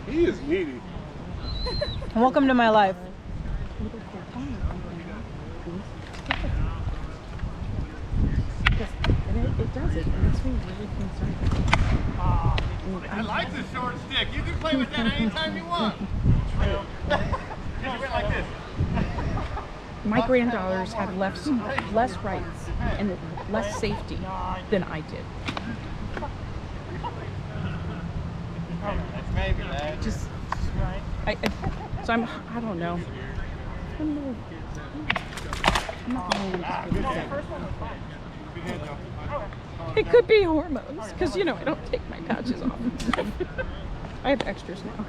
He is needy. Welcome to my life. It does it. It makes me really concerned. I like the short stick. You can play with that anytime you want. Just went like this. My granddaughters have less rights and less safety than I did. Maybe that. Just, I don't know. I'm not It could be hormones, because you know I don't take my patches off. I have extras now.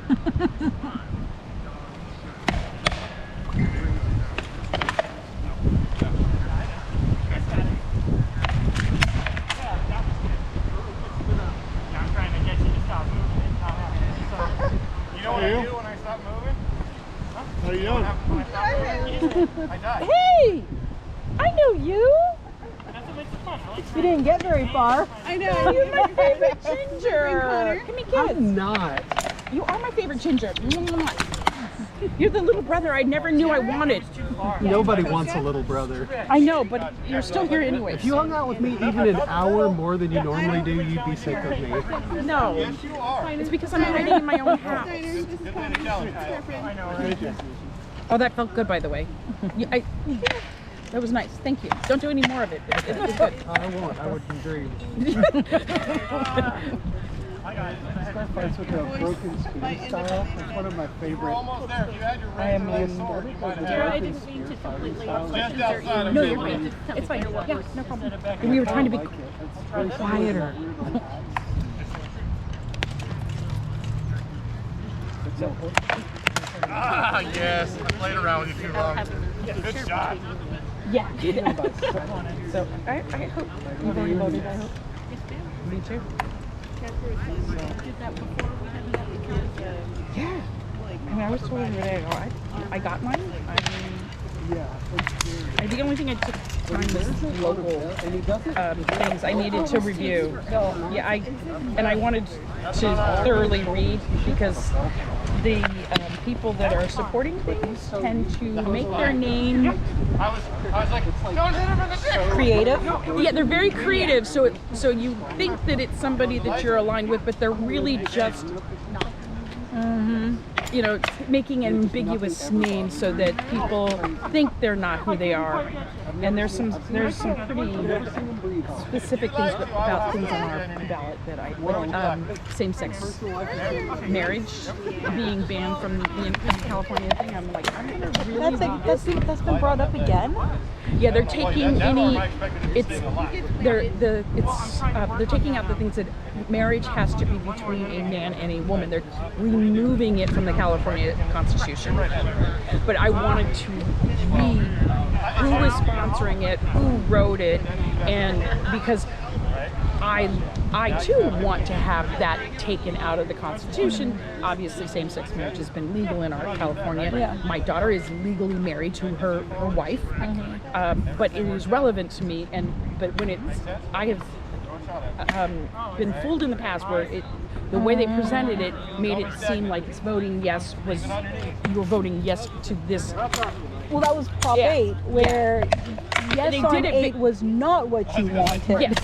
I'm trying to get you to stop moving. You know what I do when I stop moving? How are you doing? I die. Hey! I know you! That's what makes it fun. You didn't get very far. I know, you're my favorite ginger. Give me kiss. I'm not. You are my favorite ginger. You're the little brother I never knew I wanted. Nobody wants a little brother. I know, but you're still here anyway. If you hung out with me even an hour more than you normally do, you'd be sick of me. No, Yes, you are. it's because I'm hiding in my own house. Oh, that felt good, by the way. That was nice. Thank you. Don't do any more of it. It was good. I won't. I wouldn't dream. Fights with a broken spoon style. It's one of my favorite. Almost there. If you had your razor sword, you might have Jared, I had didn't mean to completely just outside of No, me. you're fine. It's fine. Yeah, no problem. We were trying to be quieter. Ah, yes. I played around with you too long. Good shot. Yeah. So I hope you've already voted. I hope. Me too. Did that before we had that because Yeah. I mean, I was told the other day, I got mine. The only thing I took time was local things I needed to review. Yeah, I wanted to thoroughly read because the people that are supporting things tend to make their name I was like, don't hit him in the dick. Creative. yeah, they're very creative. So you think that it's somebody that you're aligned with, but they're really just you know, making an ambiguous name so that people think they're not who they are. And there's some pretty specific things about things on our ballot that I same-sex marriage being banned from the California thing. I'm like, I'm gonna really That's been brought up again. yeah, they're taking they're taking out the things that marriage has to be between a man and a woman. They're removing it from the California Constitution. But I wanted to read who was sponsoring it, who wrote it, and because I too want to have that taken out of the Constitution. Obviously, same-sex marriage has been legal in our California. Yeah. My daughter is legally married to her wife, but it is relevant to me. But when I have been fooled in the past where the way they presented it made it seem like voting yes was you were voting yes to this. Well, that was Prop Yeah. 8, where yes They on did it 8 big- was not what you wanted. Yes.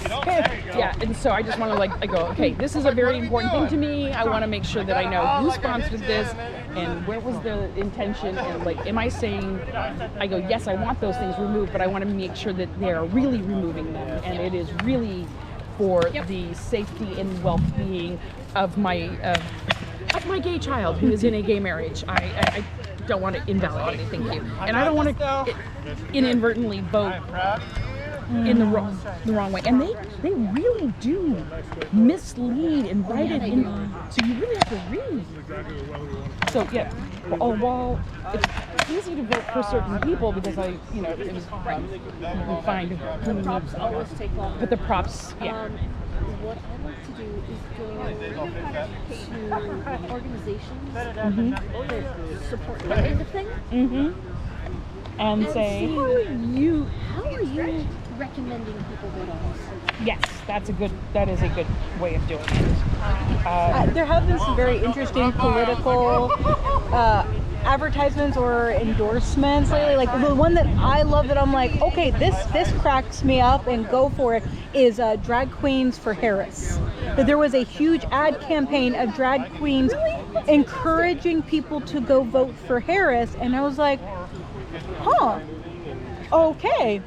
Yeah, and so I just want to I go, okay, this is a very important thing to me. I want to make sure that I know who sponsored this and where was the intention and am I saying, I go, yes, I want those things removed, but I want to make sure that they are really removing them and it is really for the safety and well-being of my gay child who is in a gay marriage. I don't want to invalidate it, thank you. And I don't want to inadvertently vote in the wrong way. And they really do mislead and write it in, so you really have to read. So yeah, while it's easy to vote for certain people because it was you can find who needs always take longer. but the props, yeah. What I like to do is go to organizations that support that kind of thing. And say, How are you recommending people go to Austin. Yes, that is a good way of doing it. There have been some very interesting political advertisements or endorsements lately. Like the one that I love that I'm like, okay, this cracks me up and go for it is Drag Queens for Harris. That there was a huge ad campaign of drag queens encouraging people to go vote for Harris, and I was like, huh, okay.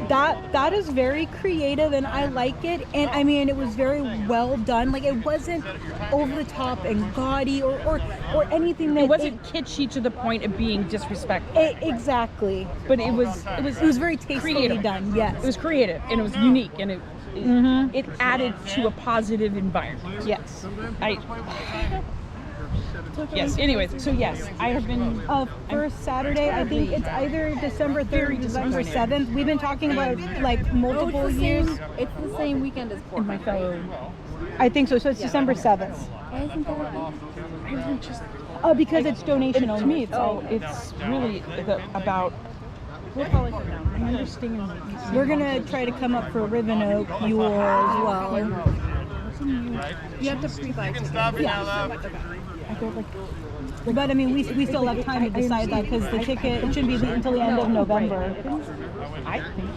That is very creative and I like it, and I mean it was very well done. Like it wasn't over the top and gaudy or anything that It wasn't kitschy to the point of being disrespectful. Exactly. But it was very tastefully creative. done. Yes. It was creative and it was unique and it added to a positive environment. Yes. Yes. Anyways, so yes, I have been. First Saturday, I think it's either December 3rd or December 7th. We've been talking about like multiple years. It's the same weekend as In my fellow. I think so. So it's December 7th. Why isn't that Oh, because it's donation To only. me, it's really about. We'll probably come down. I understand. We're gonna try to come up for Ribbon Oak, Yule as well. You have to pre-buy You can tickets. stop it now, love. I go like. But I mean, we still have time to decide that because the ticket it shouldn't be until the end of November. I think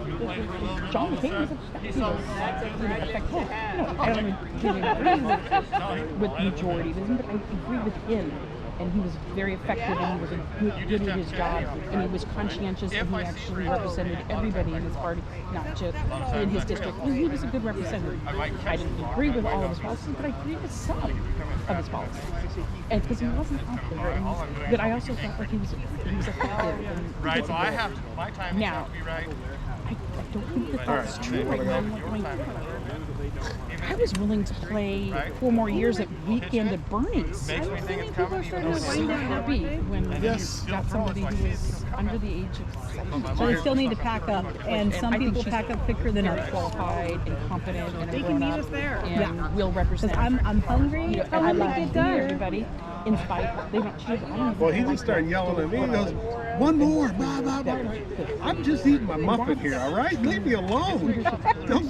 John McCain was effective. I don't agree with majorityism, but I agree with him. And he was very effective, and he was good at his job, and he was conscientious, and he actually represented everybody in his party, not just in his district. And he was a good representative. I didn't agree with all of his policies, but I agreed with some of his policies, and because he wasn't out there. And but I also felt like he was effective. And Right, so I have to, my timing has to be right. I don't think that that's true right now. I was willing to play 4 more years at Weekend at Bernie's. Makes me think it's coming even I was so happy when we got somebody who was under the age of 70. So they still need to pack up, and some people pack up quicker than others. Qualified and competent and They grown can meet up us there. and will represent. I'm hungry. You know, I I want love to to get see done. everybody in spite. They don't choose. I don't even Well, he like just started yelling at me. He goes, one more, blah, blah, blah. I'm just eating my muffin here, all right? Leave me alone. Don't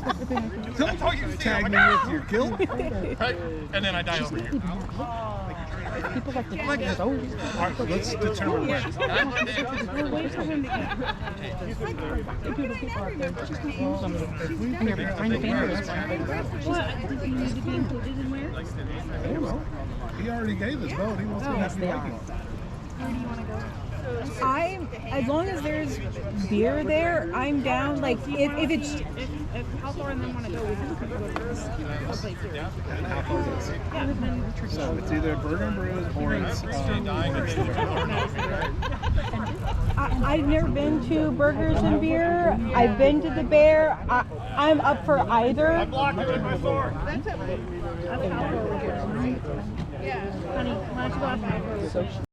tag me with your guilt. Right? And then I die over here. people like to so. All right, let's determine where. Wait for him to get. And they're trying to find What? Did he need to be included in where? I don't know. He already gave his vote. He wants to Yes, have they it. are. Where do you want to go? As long as there's beer there, I'm down. Like if it's If how far in them want to go, we can go to this. I'll play through. So it's either Burger and Brews or it's I've never been to Burgers and Beer. I've been to the Bear. I'm up for either. Block it with my sword. Yeah. Honey, why don't you go out there?